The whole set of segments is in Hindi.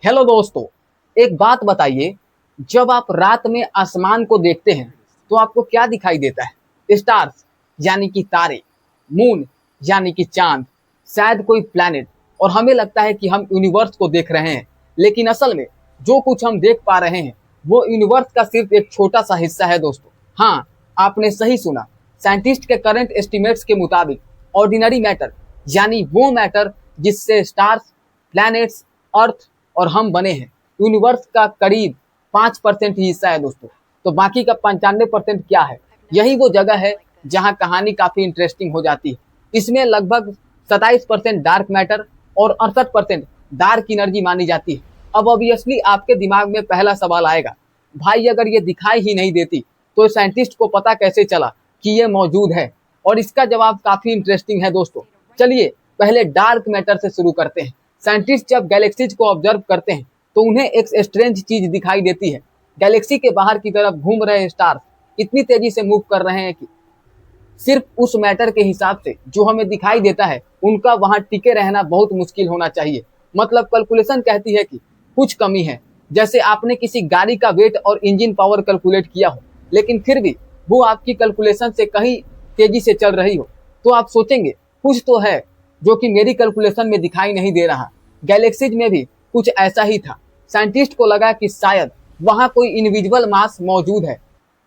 हेलो दोस्तों, एक बात बताइए, जब आप रात में आसमान को देखते हैं तो आपको क्या दिखाई देता है? स्टार्स यानी कि तारे, मून यानी कि चांद, शायद कोई प्लैनेट, और हमें लगता है कि हम यूनिवर्स को देख रहे हैं। लेकिन असल में जो कुछ हम देख पा रहे हैं वो यूनिवर्स का सिर्फ एक छोटा सा हिस्सा है दोस्तों। हाँ, आपने सही सुना। साइंटिस्ट के करंट एस्टिमेट्स के मुताबिक ऑर्डिनरी मैटर यानी वो मैटर जिससे स्टार्स, प्लैनेट्स, अर्थ और हम बने हैं, यूनिवर्स का करीब 5% ही हिस्सा है दोस्तों। तो बाकी का 95% क्या है? यही वो जगह है जहां कहानी काफी इंटरेस्टिंग हो जाती है। इसमें लगभग 27% डार्क मैटर और 68% डार्क एनर्जी मानी जाती है। अब ऑब्वियसली आपके दिमाग में पहला सवाल आएगा, भाई अगर ये दिखाई ही नहीं देती तो साइंटिस्ट को पता कैसे चला कि ये मौजूद है? और इसका जवाब काफी इंटरेस्टिंग है दोस्तों। चलिए पहले डार्क मैटर से शुरू करते हैं। साइंटिस्ट जब गैलेक्सीज को ऑब्जर्व करते हैं तो उन्हें एक स्ट्रेंज चीज दिखाई देती है। गैलेक्सी के बाहर की तरफ घूम रहे स्टार्स इतनी तेजी से मूव कर रहे हैं कि सिर्फ उस मैटर के हिसाब से जो हमें दिखाई देता है उनका वहां टिके रहना बहुत मुश्किल होना चाहिए। मतलब कैलकुलेशन कहती है कि कुछ कमी है। जैसे आपने किसी गाड़ी का वेट और इंजन पावर कैलकुलेट किया हो, लेकिन फिर भी वो आपकी कैलकुलेशन से कहीं तेजी से चल रही हो, तो आप सोचेंगे कुछ तो है जो कि मेरी कैलकुलेशन में दिखाई नहीं दे रहा। गैलेक्सीज में भी कुछ ऐसा ही था। साइंटिस्ट को लगा कि शायद वहां कोई इनविजिबल मास मौजूद है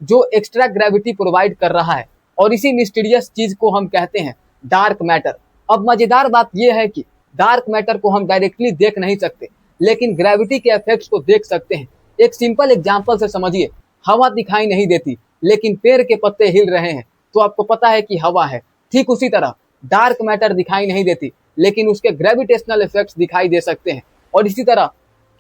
जो एक्स्ट्रा ग्रेविटी प्रोवाइड कर रहा है, और इसी मिस्टीरियस चीज को हम कहते हैं डार्क मैटर। अब मजेदार बात यह है कि डार्क मैटर को हम डायरेक्टली देख नहीं सकते, लेकिन ग्रेविटी के इफेक्ट्स को देख सकते हैं। एक सिंपल एग्जांपल से समझिए, हवा दिखाई नहीं देती लेकिन पेड़ के पत्ते हिल रहे हैं तो आपको पता है कि हवा है। ठीक उसी तरह डार्क मैटर दिखाई नहीं देती लेकिन उसके ग्रेविटेशनल इफेक्ट्स दिखाई दे सकते हैं, और इसी तरह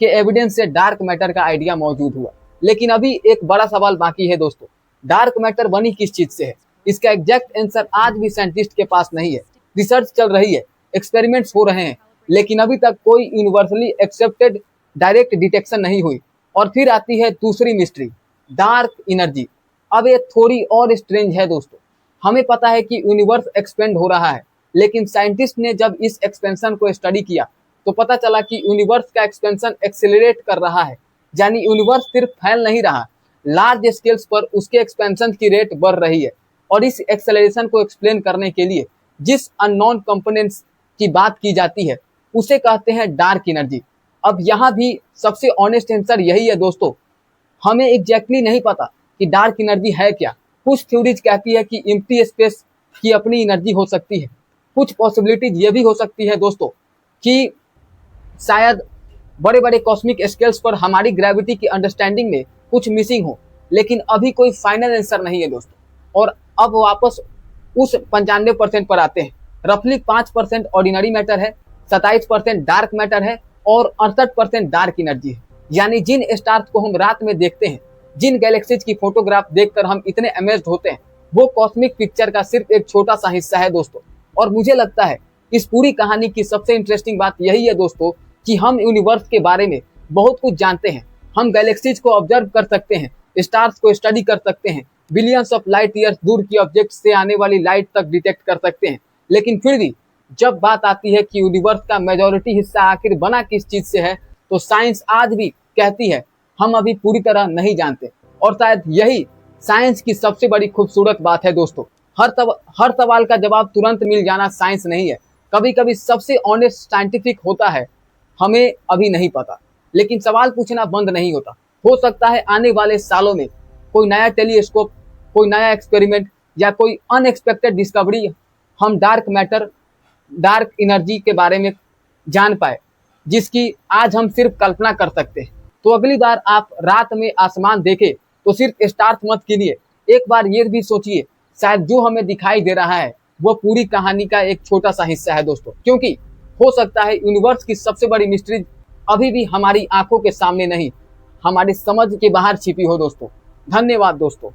के एविडेंस से डार्क मैटर का आइडिया मौजूद हुआ। लेकिन अभी एक बड़ा सवाल बाकी है दोस्तों, डार्क मैटर बनी किस चीज से है? इसका एग्जैक्ट आंसर आज भी साइंटिस्ट के पास नहीं है। रिसर्च चल रही है, एक्सपेरिमेंट्स हो रहे हैं, लेकिन अभी तक कोई यूनिवर्सली एक्सेप्टेड डायरेक्ट डिटेक्शन नहीं हुई। और फिर आती है दूसरी मिस्ट्री, डार्क एनर्जी। अब ये थोड़ी और स्ट्रेंज है दोस्तों। हमें पता है कि यूनिवर्स एक्सपेंड हो रहा है, लेकिन साइंटिस्ट ने जब इस एक्सपेंशन को स्टडी किया तो पता चला कि यूनिवर्स का एक्सपेंशन एक्सेलरेट कर रहा है। यानी यूनिवर्स सिर्फ फैल नहीं रहा, लार्ज स्केल्स पर उसके एक्सपेंशन की रेट बढ़ रही है। और इस एक्सेलरेशन को एक्सप्लेन करने के लिए जिस अननोन कंपोनेंट्स की बात की जाती है उसे कहते हैं डार्क एनर्जी। अब यहाँ भी सबसे ऑनेस्ट आंसर यही है दोस्तों, हमें एग्जैक्टली नहीं पता कि डार्क एनर्जी है क्या। कुछ थ्योरीज कहती है कि एम्प्टी स्पेस की अपनी एनर्जी हो सकती है। कुछ पॉसिबिलिटीज ये भी हो सकती है दोस्तों कि शायद बड़े बड़े कॉस्मिक स्केल्स पर हमारी ग्रेविटी की अंडरस्टैंडिंग में कुछ मिसिंग हो, लेकिन अभी कोई फाइनल आंसर नहीं है दोस्तों। और अब वापस उस 95% पर आते हैं। रफली 5% ऑर्डिनरी मैटर है, 27% डार्क मैटर है और 68% डार्क एनर्जी है। यानी जिन स्टार्स को हम रात में देखते हैं, जिन गैलेक्सीज की फोटोग्राफ देखकर हम इतने अमेज्ड होते हैं, वो कॉस्मिक पिक्चर का सिर्फ एक छोटा सा हिस्सा है दोस्तों। और मुझे लगता है इस पूरी कहानी की सबसे इंटरेस्टिंग बात यही है दोस्तों कि हम यूनिवर्स के बारे में बहुत कुछ जानते हैं। हम गैलेक्सीज को ऑब्जर्व कर सकते हैं, स्टार्स को स्टडी कर सकते हैं, बिलियंस ऑफ लाइट ईयर्स दूर की ऑब्जेक्ट से आने वाली लाइट तक डिटेक्ट कर सकते हैं। लेकिन फिर भी जब बात आती है कि यूनिवर्स का मेजॉरिटी हिस्सा आखिर बना किस चीज से है, तो साइंस आज भी कहती है हम अभी पूरी तरह नहीं जानते। और शायद यही साइंस की सबसे बड़ी खूबसूरत बात है दोस्तों। हर सवाल का जवाब तुरंत मिल जाना साइंस नहीं है। कभी कभी सबसे ऑनेस्ट साइंटिफिक होता है, हमें अभी नहीं पता, लेकिन सवाल पूछना बंद नहीं होता। हो सकता है आने वाले सालों में कोई नया टेलीस्कोप, कोई नया एक्सपेरिमेंट या कोई अनएक्सपेक्टेड डिस्कवरी हम डार्क मैटर, डार्क एनर्जी के बारे में जान पाए, जिसकी आज हम सिर्फ कल्पना कर सकते हैं। तो अगली बार आप रात में आसमान देखें तो सिर्फ स्टार्स मत गिनिए, एक बार ये भी सोचिए शायद जो हमें दिखाई दे रहा है वो पूरी कहानी का एक छोटा सा हिस्सा है दोस्तों। क्योंकि हो सकता है यूनिवर्स की सबसे बड़ी मिस्ट्री अभी भी हमारी आंखों के सामने नहीं, हमारी समझ के बाहर छिपी हो दोस्तों। धन्यवाद दोस्तों।